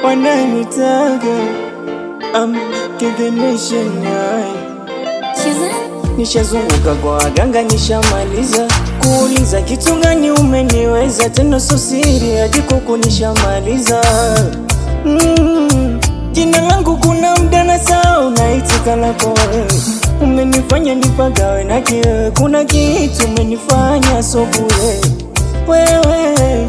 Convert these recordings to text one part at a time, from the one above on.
wananitaga Kidhinishe nyai. Nishazunguka kwa waganga, nishamaliza kuuliza kitu gani umeniweza, tena so siri hadi kuku nishamaliza. Jina langu kuna mda na saa unaitika lako wewe, umenifanya nipagawe na kiwewe, kuna kitu umenifanya so bure wewe.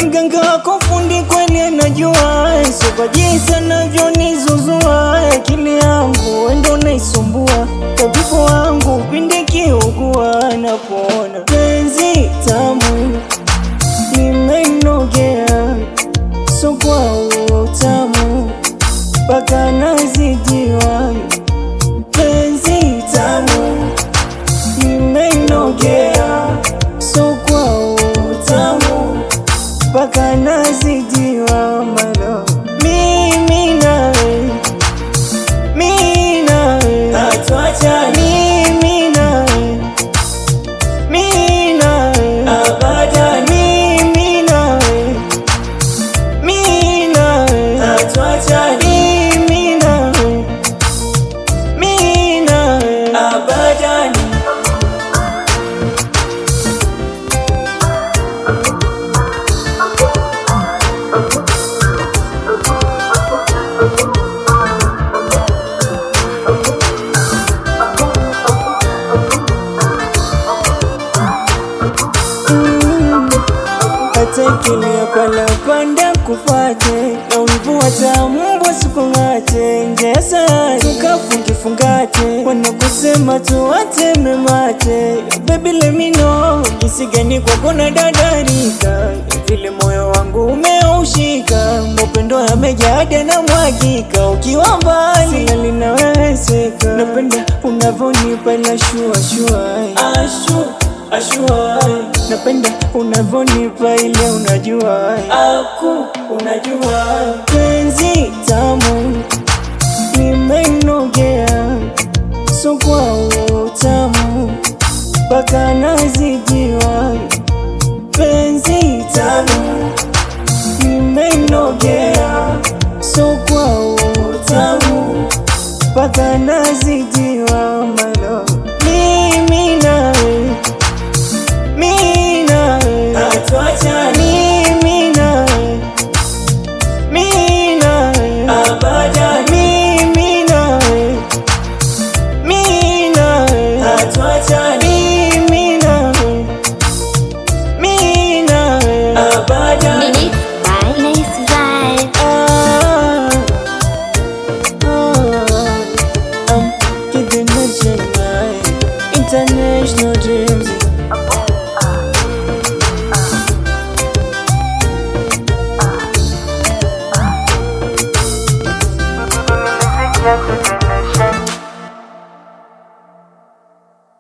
Mganga wako fundi kweli anajua, so kwa jinsi anavyonizuzua akili yangu wendo naisumbua, tabibu wangu pindi kiugua napona. Penzi tamu limenogea, so kwa utamu mpaka nazidiwa. Penzi tamu limenogea, so kwa utamu mpaka nazidiwa malo. Mimi nawe, mimi nawe hatuachani, mimi nawe, mimi nawe abadani, mimi nawe, mimi nawe hatuachani, mimi nawe, mimi nawe abadani. Hata ikilia pala panda kufate, na ulivuata mbwa sikungate, nje sana tukafungifungate, wanakusema tuwateme mate. Baby let me know, jinsi gani kwako na dadarika, vile moyo wangu umeushika, mapendo yamejaa na mwagika, ukiwa mbali sina linawezeka. Napenda unavonipa la shua ashua, napenda unavonipa ile unajua unajua. Penzi tamu limenogea, so kwa utamu mpaka nazidiwa.